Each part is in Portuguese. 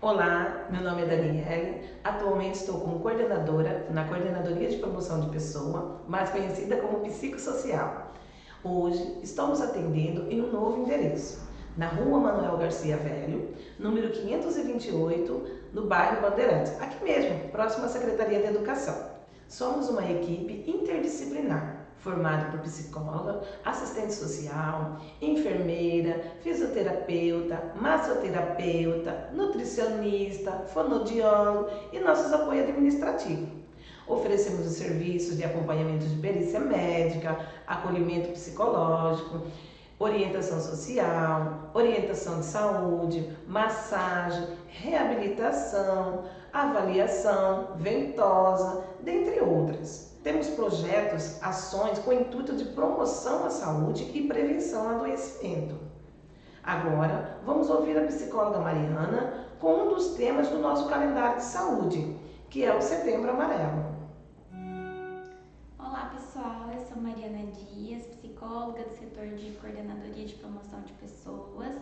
Olá, meu nome é Daniele, atualmente estou como coordenadora na Coordenadoria de Promoção de Pessoa, mais conhecida como psicossocial. Hoje estamos atendendo em um novo endereço, na Rua Manuel Garcia Velho, número 528, no bairro Bandeirantes, aqui mesmo, próximo à Secretaria de Educação. Somos uma equipe interdisciplinar, formada por psicóloga, assistente social, enfermeira, fisioterapeuta, massoterapeuta, nutricionista, fonoaudiólogo e nossos apoio administrativo. Oferecemos os serviços de acompanhamento de perícia médica, acolhimento psicológico, orientação social, orientação de saúde, massagem, reabilitação, avaliação, ventosa, dentre outras. Temos projetos, ações com o intuito de promoção à saúde e prevenção ao adoecimento. Agora, vamos ouvir a psicóloga Mariana com um dos temas do nosso calendário de saúde, que é o Setembro Amarelo. Olá pessoal, eu sou Mariana Dias, psicóloga do setor de Coordenadoria de Promoção de Pessoas,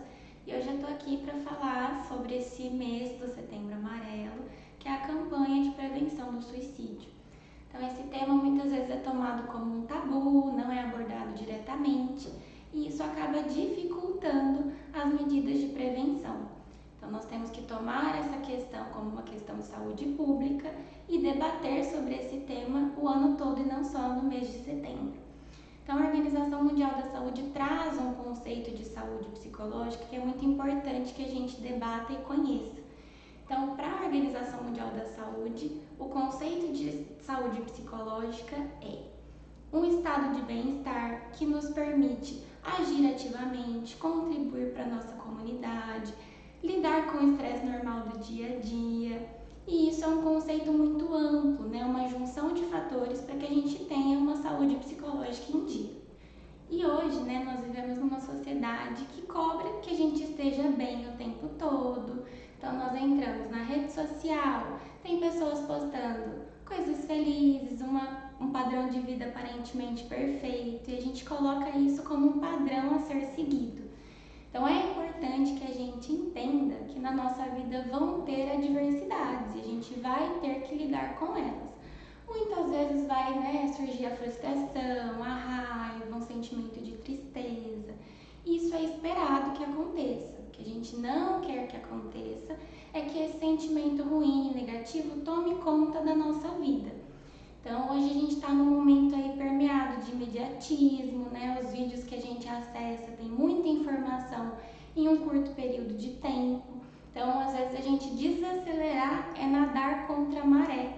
e hoje eu estou aqui para falar sobre esse mês do Setembro Amarelo, que é a campanha de prevenção do suicídio. Então esse tema muitas vezes é tomado como um tabu, não é abordado diretamente, e isso acaba dificultando as medidas de prevenção. Então nós temos que tomar essa questão como uma questão de saúde pública e debater sobre esse tema o ano todo e não só no mês de setembro. Então a Organização Mundial da Saúde traz um conceito de saúde psicológica que é muito importante que a gente debata e conheça. Então, para a Organização Mundial da Saúde, o conceito de saúde psicológica é um estado de bem-estar que nos permite agir ativamente, contribuir para a nossa comunidade, lidar com o estresse normal do dia a dia. E isso é um conceito muito amplo, né? Uma junção de fatores para que a gente tenha uma saúde psicológica em dia. E hoje, né, nós vivemos numa sociedade que cobra que a gente esteja bem o tempo todo. Então nós entramos na rede social, tem pessoas postando coisas felizes, um padrão de vida aparentemente perfeito, e a gente coloca isso como um padrão a ser seguido. Então é importante que a gente entenda que na nossa vida vão ter adversidades e a gente vai ter que lidar com elas. Muitas vezes vai surgir a frustração, a raiva, um sentimento de tristeza. Isso é esperado que aconteça. O que a gente não quer que aconteça é que esse sentimento ruim e negativo tome conta da nossa vida. Então hoje a gente está num momento aí permeado de imediatismo, né? Os vídeos que a gente acessa tem muita informação em um curto período de tempo. Então às vezes a gente desacelerar é nadar contra a maré.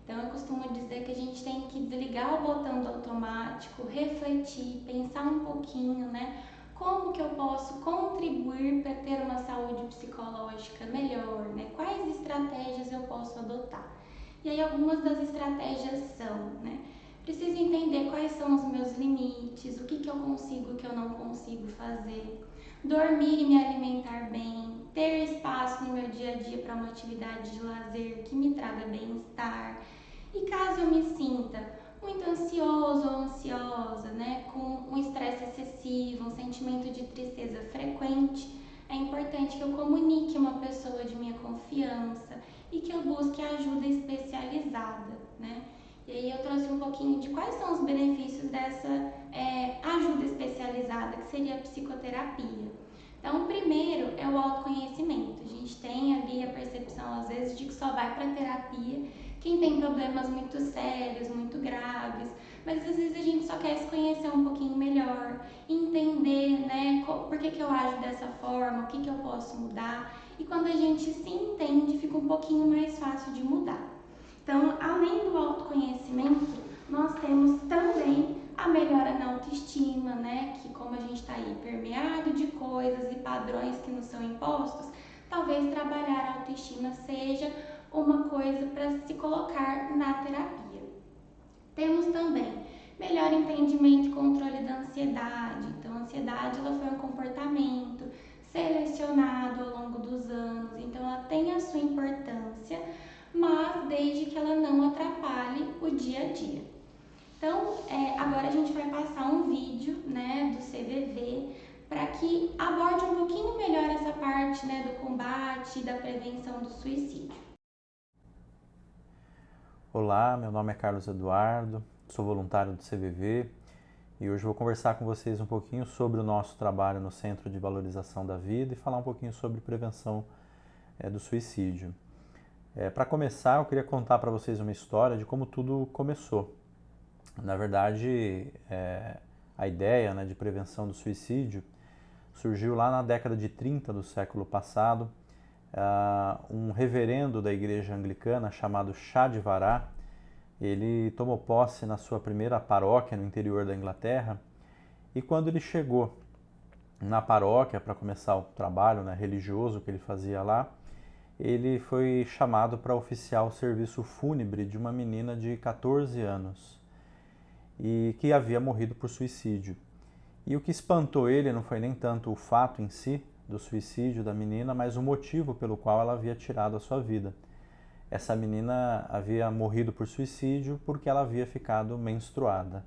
Então eu costumo dizer que a gente tem que desligar o botão do automático, refletir, pensar um pouquinho, né? Como que eu posso contribuir para ter uma saúde psicológica melhor, né? Quais estratégias eu posso adotar? E aí algumas das estratégias são, né? Preciso entender quais são os meus limites, o que eu consigo e o que eu não consigo fazer. Dormir e me alimentar bem, ter espaço no meu dia a dia para uma atividade de lazer que me traga bem-estar. E caso eu me sinta muito ansioso ou ansiosa, né, com um estresse excessivo, um sentimento de tristeza frequente, é importante que eu comunique uma pessoa de minha confiança e que eu busque ajuda especializada, né? E aí eu trouxe um pouquinho de quais são os benefícios dessa ajuda especializada, que seria a psicoterapia. Então, o primeiro é o autoconhecimento. A gente tem ali a percepção, às vezes, de que só vai para terapia quem tem problemas muito sérios, muito graves, mas às vezes a gente só quer se conhecer um pouquinho melhor, entender, né, por que eu ajo dessa forma, o que eu posso mudar. E quando a gente se entende, fica um pouquinho mais fácil de mudar. Então, além do autoconhecimento, nós temos também a melhora na autoestima, né? Que como a gente está aí permeado de coisas e padrões que nos são impostos, talvez trabalhar a autoestima seja uma coisa para se colocar na terapia. Temos também melhor entendimento e controle da ansiedade. Então, a ansiedade ela foi um comportamento selecionado ao longo dos anos, então ela tem a sua importância, mas desde que ela não atrapalhe o dia a dia. Então, agora a gente vai passar um vídeo, né, do CVV para que aborde um pouquinho melhor essa parte, né, do combate e da prevenção do suicídio. Olá, meu nome é Carlos Eduardo, sou voluntário do CVV e hoje vou conversar com vocês um pouquinho sobre o nosso trabalho no Centro de Valorização da Vida e falar um pouquinho sobre prevenção do suicídio. Para começar, eu queria contar para vocês uma história de como tudo começou. Na verdade, a ideia, né, de prevenção do suicídio surgiu lá na década de 30 do século passado. Um reverendo da igreja anglicana chamado Chá de Vará, ele tomou posse na sua primeira paróquia no interior da Inglaterra, e quando ele chegou na paróquia para começar o trabalho, né, religioso que ele fazia lá, ele foi chamado para oficiar o serviço fúnebre de uma menina de 14 anos e que havia morrido por suicídio. E o que espantou ele não foi nem tanto o fato em si do suicídio da menina, mas o motivo pelo qual ela havia tirado a sua vida. Essa menina havia morrido por suicídio porque ela havia ficado menstruada.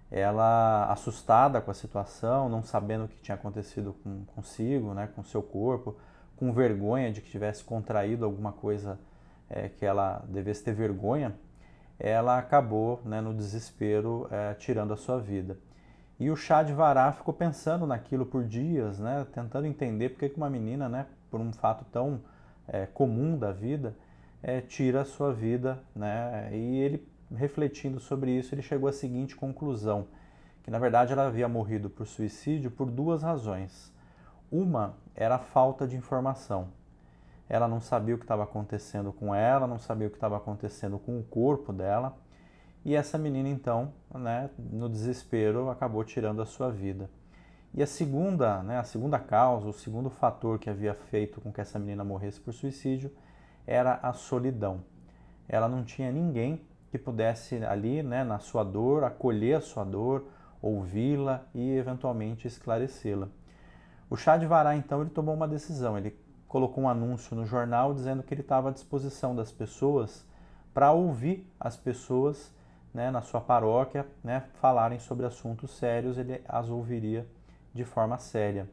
Ela, assustada com a situação, não sabendo o que tinha acontecido consigo, né, com seu corpo, com vergonha de que tivesse contraído alguma coisa que ela devesse ter vergonha, ela acabou, né, no desespero, tirando a sua vida. E o Chá de Vará ficou pensando naquilo por dias, né, tentando entender por que uma menina, né, por um fato tão comum da vida, tira a sua vida, né, e ele, refletindo sobre isso, ele chegou à seguinte conclusão, que na verdade ela havia morrido por suicídio por duas razões. Uma era a falta de informação. Ela não sabia o que estava acontecendo com ela, não sabia o que estava acontecendo com o corpo dela, e essa menina então, né, no desespero, acabou tirando a sua vida. E a segunda causa, o segundo fator que havia feito com que essa menina morresse por suicídio era a solidão. Ela não tinha ninguém que pudesse ali, né, na sua dor, acolher a sua dor, ouvi-la e eventualmente esclarecê-la. O Chá de Vará então ele tomou uma decisão, ele colocou um anúncio no jornal dizendo que ele estava à disposição das pessoas para ouvir as pessoas, né, na sua paróquia, né, falarem sobre assuntos sérios, ele as ouviria de forma séria.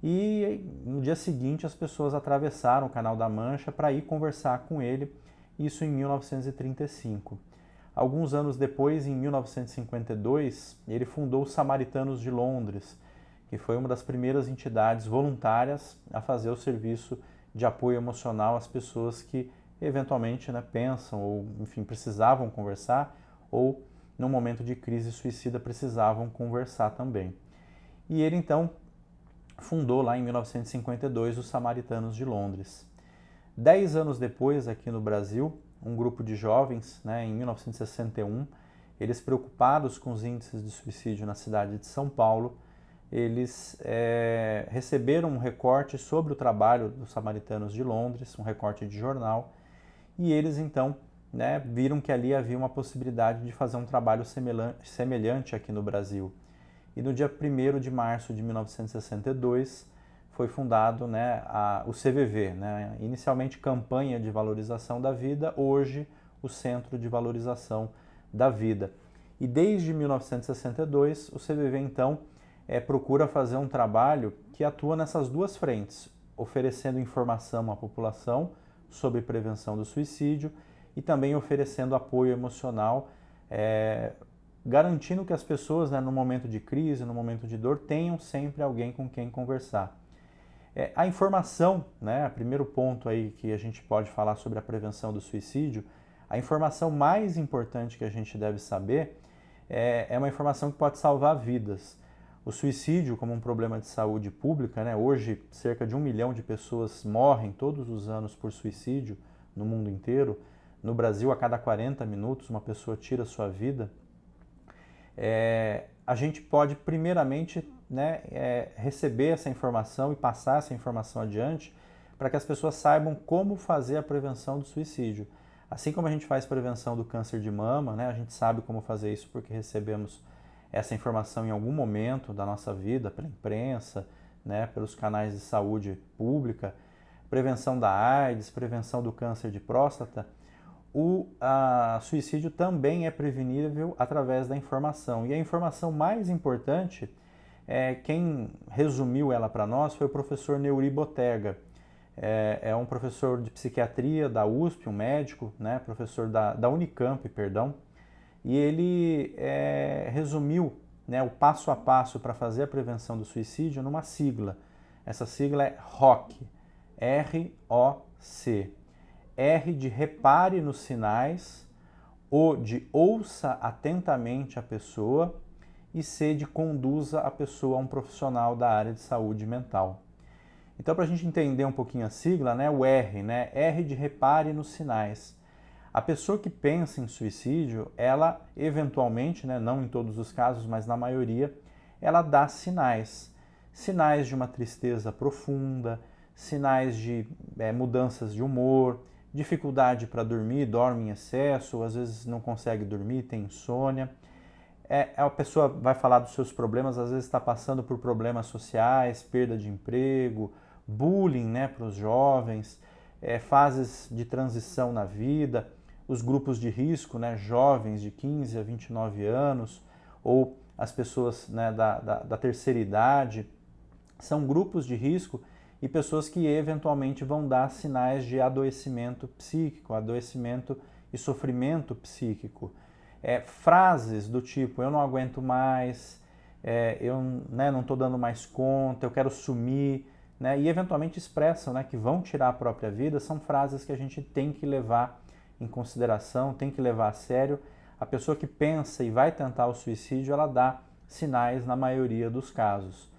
E no dia seguinte as pessoas atravessaram o Canal da Mancha para ir conversar com ele, isso em 1935. Alguns anos depois, em 1952, ele fundou os Samaritanos de Londres, que foi uma das primeiras entidades voluntárias a fazer o serviço de apoio emocional às pessoas que eventualmente, né, pensam ou, enfim, precisavam conversar ou, num momento de crise suicida, precisavam conversar também. E ele, então, fundou lá em 1952 os Samaritanos de Londres. 10 anos depois, aqui no Brasil, um grupo de jovens, né, em 1961, eles preocupados com os índices de suicídio na cidade de São Paulo, eles receberam um recorte sobre o trabalho dos Samaritanos de Londres, um recorte de jornal, e eles então, né, viram que ali havia uma possibilidade de fazer um trabalho semelhante aqui no Brasil. E no dia 1º de março de 1962 foi fundado, né, o CVV, né, inicialmente Campanha de Valorização da Vida, hoje o Centro de Valorização da Vida. E desde 1962 o CVV então procura fazer um trabalho que atua nessas duas frentes, oferecendo informação à população sobre prevenção do suicídio e também oferecendo apoio emocional, garantindo que as pessoas, né, no momento de crise, no momento de dor, tenham sempre alguém com quem conversar. A informação, né, o primeiro ponto aí que a gente pode falar sobre a prevenção do suicídio, a informação mais importante que a gente deve saber é uma informação que pode salvar vidas. O suicídio como um problema de saúde pública, né, hoje cerca de 1 milhão de pessoas morrem todos os anos por suicídio no mundo inteiro. No Brasil, a cada 40 minutos uma pessoa tira sua vida. A gente pode primeiramente, né, receber essa informação e passar essa informação adiante para que as pessoas saibam como fazer a prevenção do suicídio. Assim como a gente faz prevenção do câncer de mama, né, a gente sabe como fazer isso porque recebemos essa informação em algum momento da nossa vida, pela imprensa, né, pelos canais de saúde pública, prevenção da AIDS, prevenção do câncer de próstata. O suicídio também é prevenível através da informação. E a informação mais importante Quem resumiu ela para nós foi o professor Neuri Botega. É um professor de psiquiatria da USP, um médico, né, professor da Unicamp, perdão, e ele resumiu, né, o passo a passo para fazer a prevenção do suicídio numa sigla. Essa sigla é ROC, R-O-C. R de repare nos sinais, O de ouça atentamente a pessoa e C de conduza a pessoa a um profissional da área de saúde mental. Então, para a gente entender um pouquinho a sigla, né, o R, né, R de repare nos sinais. A pessoa que pensa em suicídio, ela eventualmente, né, não em todos os casos, mas na maioria, ela dá sinais. Sinais de uma tristeza profunda, sinais de mudanças de humor, dificuldade para dormir, dorme em excesso, ou às vezes não consegue dormir, tem insônia. A pessoa vai falar dos seus problemas, às vezes está passando por problemas sociais, perda de emprego, bullying, né, para os jovens, fases de transição na vida, os grupos de risco, né, jovens de 15 a 29 anos, ou as pessoas, né, da terceira idade, são grupos de risco e pessoas que eventualmente vão dar sinais de adoecimento psíquico, adoecimento e sofrimento psíquico. Frases do tipo, eu não aguento mais, eu, né, não estou dando mais conta, eu quero sumir, né, e eventualmente expressam, né, que vão tirar a própria vida, são frases que a gente tem que levar em consideração, tem que levar a sério. A pessoa que pensa e vai tentar o suicídio, ela dá sinais na maioria dos casos.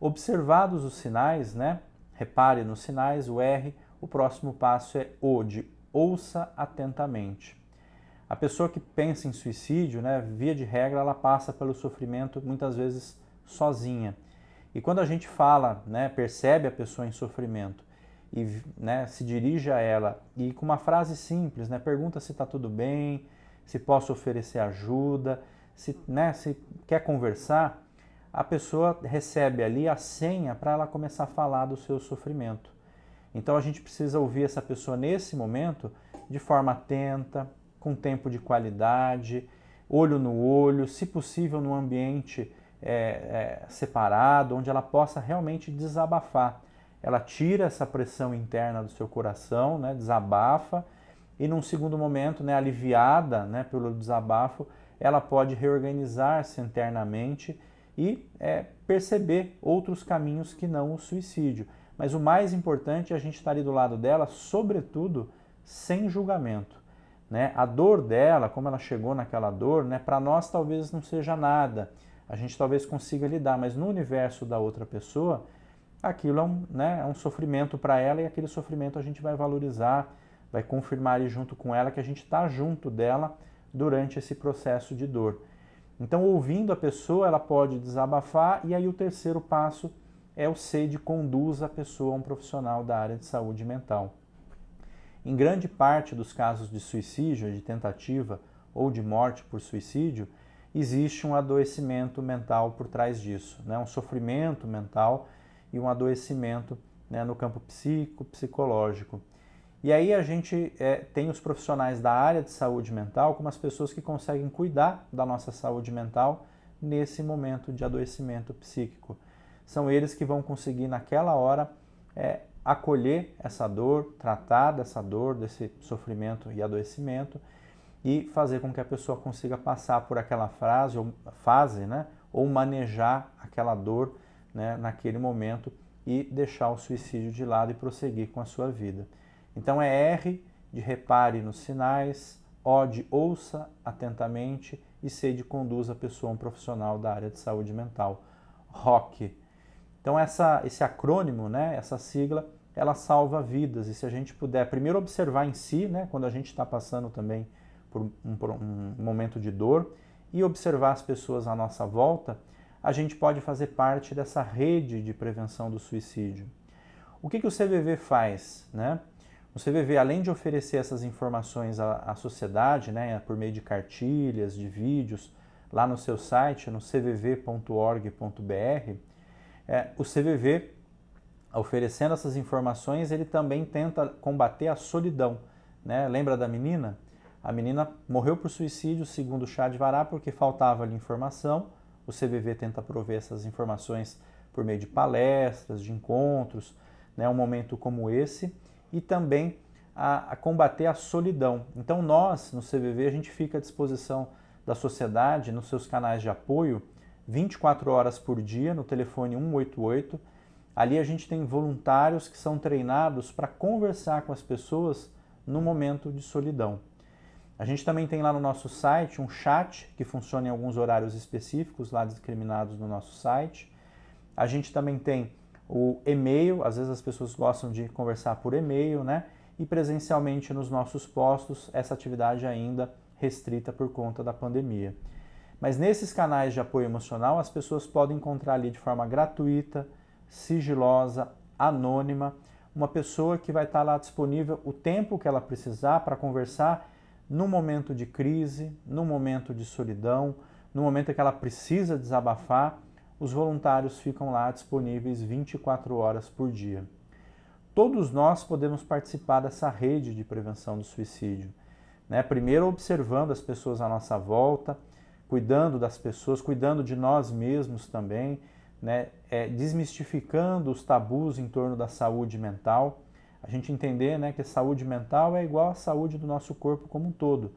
Observados os sinais, né, repare nos sinais, o R, o próximo passo é O, de ouça atentamente. A pessoa que pensa em suicídio, né, via de regra, ela passa pelo sofrimento muitas vezes sozinha. E quando a gente fala, né, percebe a pessoa em sofrimento e, né, se dirige a ela e com uma frase simples, né, pergunta se está tudo bem, se posso oferecer ajuda, se quer conversar, a pessoa recebe ali a senha para ela começar a falar do seu sofrimento. Então a gente precisa ouvir essa pessoa nesse momento de forma atenta, com tempo de qualidade, olho no olho, se possível num ambiente separado, onde ela possa realmente desabafar. Ela tira essa pressão interna do seu coração, né, desabafa, e num segundo momento, né, aliviada, né, pelo desabafo, ela pode reorganizar-se internamente e perceber outros caminhos que não o suicídio. Mas o mais importante é a gente estar ali do lado dela, sobretudo, sem julgamento. Né? A dor dela, como ela chegou naquela dor, né, para nós talvez não seja nada. A gente talvez consiga lidar, mas no universo da outra pessoa, aquilo é um sofrimento para ela e aquele sofrimento a gente vai valorizar, vai confirmar ali junto com ela que a gente está junto dela durante esse processo de dor. Então, ouvindo a pessoa, ela pode desabafar e aí o terceiro passo é o C de conduza a pessoa a um profissional da área de saúde mental. Em grande parte dos casos de suicídio, de tentativa ou de morte por suicídio, existe um adoecimento mental por trás disso, né? Um sofrimento mental e um adoecimento, né, no campo psicológico. E aí a gente tem os profissionais da área de saúde mental como as pessoas que conseguem cuidar da nossa saúde mental nesse momento de adoecimento psíquico. São eles que vão conseguir naquela hora acolher essa dor, tratar dessa dor, desse sofrimento e adoecimento e fazer com que a pessoa consiga passar por aquela fase, né, ou manejar aquela dor, né, naquele momento e deixar o suicídio de lado e prosseguir com a sua vida. Então é R de repare nos sinais, O de ouça atentamente e C de conduza a pessoa a um profissional da área de saúde mental, ROC. Então esse acrônimo, né, essa sigla, ela salva vidas e se a gente puder primeiro observar em si, né, quando a gente está passando também por um momento de dor e observar as pessoas à nossa volta, a gente pode fazer parte dessa rede de prevenção do suicídio. O que o CVV faz, né? O CVV, além de oferecer essas informações à sociedade, né, por meio de cartilhas, de vídeos, lá no seu site, no cvv.org.br, o CVV, oferecendo essas informações, ele também tenta combater a solidão. Né? Lembra da menina? A menina morreu por suicídio, segundo o Chá de Vará, porque faltava-lhe informação, o CVV tenta prover essas informações por meio de palestras, de encontros, né, um momento como esse, e também a combater a solidão. Então nós, no CVV, a gente fica à disposição da sociedade, nos seus canais de apoio, 24 horas por dia, no telefone 188. Ali a gente tem voluntários que são treinados para conversar com as pessoas no momento de solidão. A gente também tem lá no nosso site um chat que funciona em alguns horários específicos, lá discriminados no nosso site. A gente também tem o e-mail, às vezes as pessoas gostam de conversar por e-mail, né? E presencialmente nos nossos postos, essa atividade ainda restrita por conta da pandemia. Mas nesses canais de apoio emocional, as pessoas podem encontrar ali de forma gratuita, sigilosa, anônima, uma pessoa que vai estar lá disponível o tempo que ela precisar para conversar no momento de crise, no momento de solidão, no momento em que ela precisa desabafar. Os voluntários ficam lá disponíveis 24 horas por dia. Todos nós podemos participar dessa rede de prevenção do suicídio, né? Primeiro observando as pessoas à nossa volta, cuidando das pessoas, cuidando de nós mesmos também, né? Desmistificando os tabus em torno da saúde mental. A gente entender, né, que a saúde mental é igual à saúde do nosso corpo como um todo.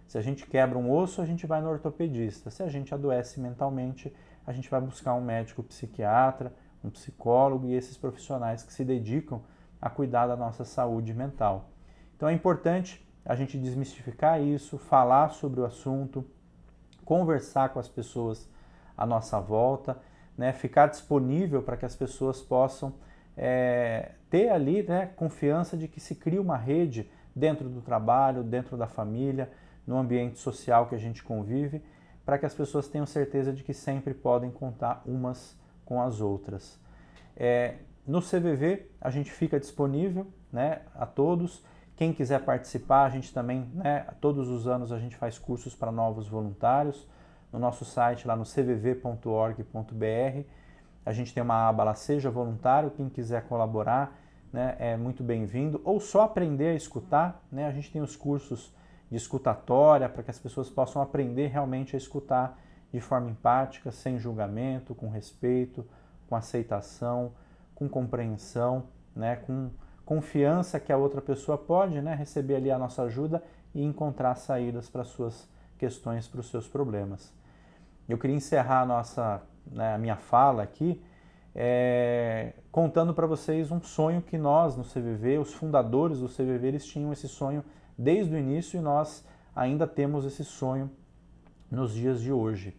Se a gente quebra um osso, a gente vai no ortopedista. Se a gente adoece mentalmente, a gente vai buscar um médico psiquiatra, um psicólogo e esses profissionais que se dedicam a cuidar da nossa saúde mental. Então é importante a gente desmistificar isso, falar sobre o assunto, conversar com as pessoas à nossa volta, né, ficar disponível para que as pessoas possam ter ali, né, confiança de que se cria uma rede dentro do trabalho, dentro da família, no ambiente social que a gente convive, para que as pessoas tenham certeza de que sempre podem contar umas com as outras. No CVV a gente fica disponível, né, a todos. Quem quiser participar, a gente também, né, todos os anos a gente faz cursos para novos voluntários. No nosso site, lá no cvv.org.br, a gente tem uma aba lá, Seja Voluntário. Quem quiser colaborar, né, é muito bem-vindo. Ou só aprender a escutar, né, a gente tem os cursos de escutatória para que as pessoas possam aprender realmente a escutar de forma empática, sem julgamento, com respeito, com aceitação, com compreensão, né, com confiança que a outra pessoa pode, né, receber ali a nossa ajuda e encontrar saídas para as suas questões, para os seus problemas. Eu queria encerrar a minha fala aqui contando para vocês um sonho que nós no CVV, os fundadores do CVV, eles tinham esse sonho desde o início e nós ainda temos esse sonho nos dias de hoje.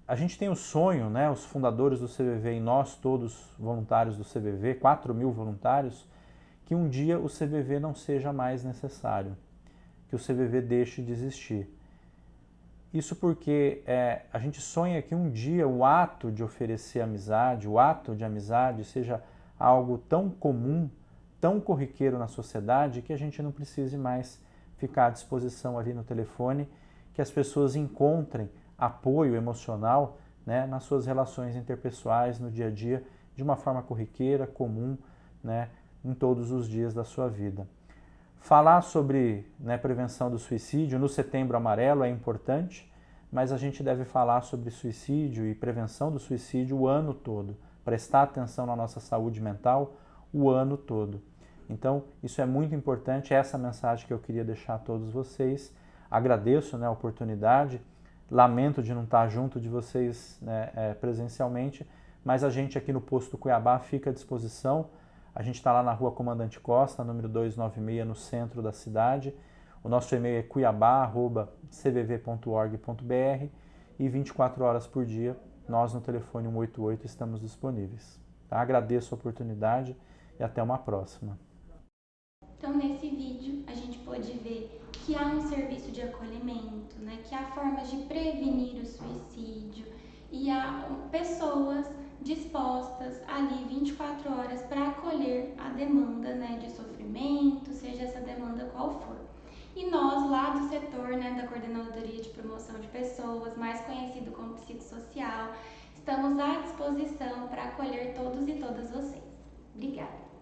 A gente tem o sonho, né, os fundadores do CVV e nós todos voluntários do CVV, 4.000 voluntários, que um dia o CVV não seja mais necessário, que o CVV deixe de existir. Isso porque a gente sonha que um dia o ato de oferecer amizade, o ato de amizade seja algo tão comum, tão corriqueiro na sociedade, que a gente não precise mais ficar à disposição ali no telefone, que as pessoas encontrem apoio emocional, né, nas suas relações interpessoais, no dia a dia, de uma forma corriqueira, comum, né, em todos os dias da sua vida. Falar sobre, né, prevenção do suicídio no Setembro Amarelo é importante, mas a gente deve falar sobre suicídio e prevenção do suicídio o ano todo, prestar atenção na nossa saúde mental o ano todo. Então, isso é muito importante, essa mensagem que eu queria deixar a todos vocês. Agradeço, né, a oportunidade, lamento de não estar junto de vocês, né, presencialmente, mas a gente aqui no Posto Cuiabá fica à disposição. A gente está lá na Rua Comandante Costa, número 296, no centro da cidade. O nosso e-mail é cuiabá@cvv.org.br e 24 horas por dia, nós no telefone 188 estamos disponíveis. Tá? Agradeço a oportunidade e até uma próxima. Então, nesse vídeo, a gente pôde ver que há um serviço de acolhimento, né? Que há formas de prevenir o suicídio e há pessoas dispostas ali 24 horas para acolher a demanda, né, de sofrimento, seja essa demanda qual for. E nós, lá do setor, né, da Coordenadoria de Promoção de Pessoas, mais conhecido como psicossocial, estamos à disposição para acolher todos e todas vocês. Obrigada!